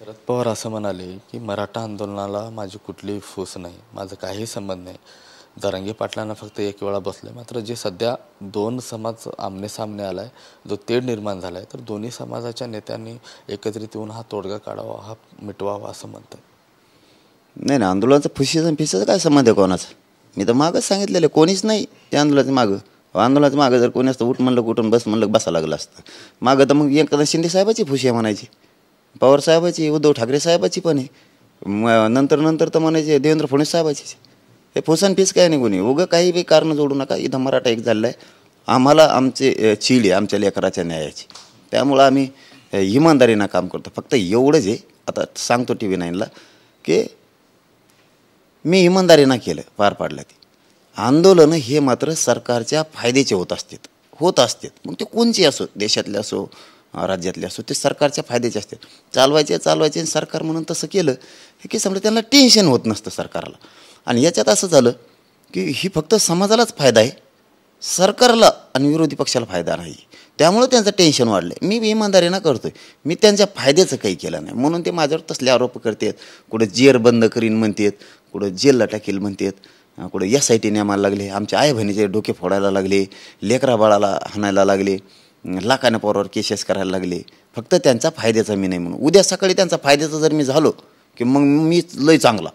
शरद पवार असं म्हणाले की मराठा आंदोलनाला माझी कुठलीही फूस नाही, माझा काहीही संबंध नाही. जरांगे पाटलांना फक्त एक वेळा बसले. मात्र जे सध्या दोन समाज आमने सामने आलाय, जो तेढ निर्माण झालाय, तर दोन्ही समाजाच्या नेत्यांनी एकत्रित येऊन हा तोडगा काढावा, हा मिटवावा असं म्हणतात. नाही ना, आंदोलनाचं फिशीचं काय संबंध आहे कोणाचा? मी तर मागच सांगितलेलं कोणीच नाही त्या आंदोलनाच्या मागं. आंदोलनाच्या मागं जर कोणी असतं, उठ म्हणलं कुठून बस म्हणलं बसा लागलं असतं मागं, तर मग एकदा शिंदे साहेबाची फुशी आहे म्हणायची, पवार साहेबाची, उद्धव ठाकरे साहेबाची पण आहे, नंतर तर म्हणायचे देवेंद्र फडणवीस साहेबाची. हे फुसन फीस काय नाही, कोणी उगं काही बी कारण जोडू नका. इथं मराठा एक झालेला आहे, आम्हाला आमचे चीड आहे आमच्या लेकराच्या न्यायाची, त्यामुळं आम्ही इमानदारीनं काम करतो. फक्त एवढंच आहे, आता सांगतो TV 9ला की मी इमानदारीनं केलं, पार पाडलं. ते आंदोलनं हे मात्र सरकारच्या फायद्याचे होत असतात. मग ते कोणचे असो, देशातले असो राज्यातले असो, ते सरकारच्या फायद्याचे असतात. चालवायचे सरकार म्हणून तसं केलं की समजा त्यांना टेन्शन होत नसतं सरकारला. आणि याच्यात असं झालं की ही फक्त समाजालाच फायदा आहे, सरकारला आणि विरोधी पक्षाला फायदा नाही. त्यामुळं त्यांचं टेन्शन वाढलं. मी इमानदारीनं करतोय, मी त्यांच्या फायद्याचं काही केलं नाही म्हणून ते माझ्यावर तसले आरोप करतात. कुठं जेर बंद करीन म्हणतात, कुठं जेलला टाकेल म्हणतात, कुठं SIT नेमायला लागले, आमच्या आई बहिणीचे डोके फोडायला लागले, लेकरा बाळाला हाणायला लागले, लाखाने पोरावर केसेस करायला लागले. फक्त त्यांचा फायद्याचा मी नाही म्हणून. उद्या सकाळी त्यांचा फायद्याचा जर मी झालो की मग मी लय चांगला.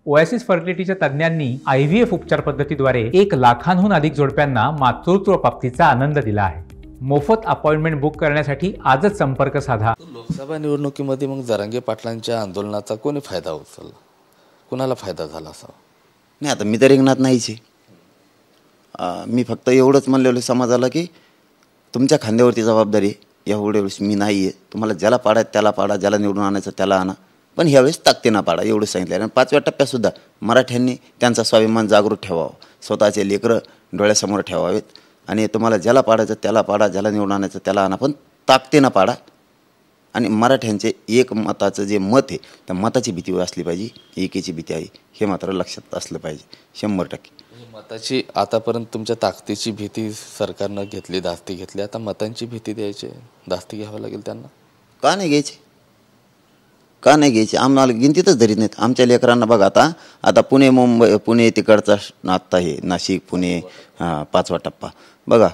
ओएसिस फर्टिलिटीच्या तज्ज्ञांनी IVF उपचार पद्धतीद्वारे 1 लाखांहून अधिक जोडप्यांना मातृत्व प्राप्तीचा आनंद दिला आहे. मोफत अपॉइंटमेंट बुक करण्यासाठी आजच संपर्क साधा. लोकसभा निवडणुकीमध्ये मग जरांगे पाटलांच्या आंदोलनाचा कोणी फायदा उचलला, कुणाला फायदा झाला असा? नाही, आता मी तर रिंगणात नाहीच आहे. मी फक्त एवढंच म्हणलेलं समाजाला की तुमच्या खांद्यावरती जबाबदारी आहे, एवढ्या वेळेस मी नाही आहे. तुम्हाला ज्याला पाडा त्याला पाडा, ज्याला निवडून आणायचं त्याला आणा, पण ह्यावेळेस ताकदीनं पाडा एवढं सांगितलं. आणि 5व्या टप्प्यातसुद्धा मराठ्यांनी त्यांचा स्वाभिमान जागृत ठेवावा, स्वतःचे लेकरं डोळ्यासमोर ठेवावेत. आणि तुम्हाला ज्याला पाडायचं त्याला पाडा, ज्याला निवडून आणायचं त्याला आणा, पण ताकदीनं पाडा. आणि मराठ्यांचे एक मताचं जे मत आहे, त्या मताची भीती असली पाहिजे, एकीची भीती आहे, हे मात्र लक्षात असलं पाहिजे 100%. मताची आतापर्यंत तुमच्या ताकदीची भीती सरकारनं घेतली, धास्ती घेतली, आता मतांची भीती द्यायची, धास्ती घ्यावं लागेल त्यांना. का नाही घ्यायची? आम्हाला गिनतीतच धरीत नाहीत. आमच्या लेकरांना बघा, आता पुणे मुंबई, पुणे तिकडचा आत्ता हे नाशिक पुणे 5वा टप्पा बघा.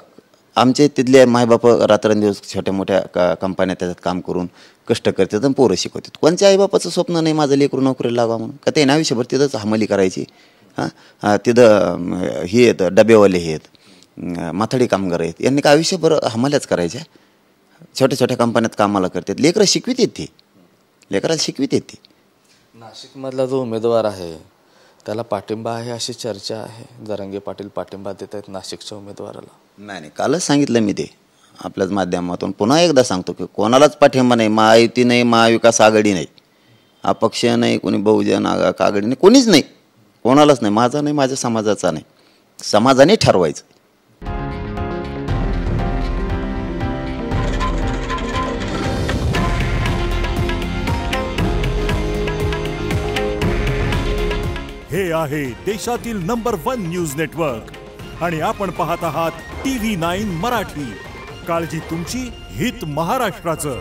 आमचे तिथले मायबाप रात्रंदिवस छोट्या मोठ्या कंपन्या त्याच्यात काम करून कष्ट करतात आणि पोरं शिकवतात. कोणत्या आईबापाचं स्वप्न नाही माझं लेकरू नोकरीला लावा म्हणून? का ते आयुष्यभर तिथंच हमाली करायची? तिथं हे आहेत डबेवाले, हे आहेत माथाडी कामगार आहेत, यांनी का आयुष्यभर हमाल्याच करायच्या? छोट्या कंपन्यात कामाला करतात, लेकरं लेकराला शिकवित येते. नाशिकमधला जो उमेदवार आहे त्याला पाठिंबा आहे अशी चर्चा आहे. जरांगे पाटील पाठिंबा देत आहेत नाशिकच्या उमेदवाराला. नाही, कालच सांगितलं मी ते आपल्याच माध्यमातून. पुन्हा एकदा सांगतो की कोणालाच पाठिंबा नाही, महायुती नाही, महाविकास आघाडी नाही, अपक्ष नाही, कोणी बहुजन आघाडी नाही, कोणीच नाही, कोणालाच नाही. माझा नाही, माझ्या समाजाचा नाही, समाजाने ठरवायचं. हे आहे देशातील नंबर 1 न्यूज नेटवर्क आणि आपण पाहत आहात TV 9 मराठी. काळजी तुमची, हित महाराष्ट्राचं.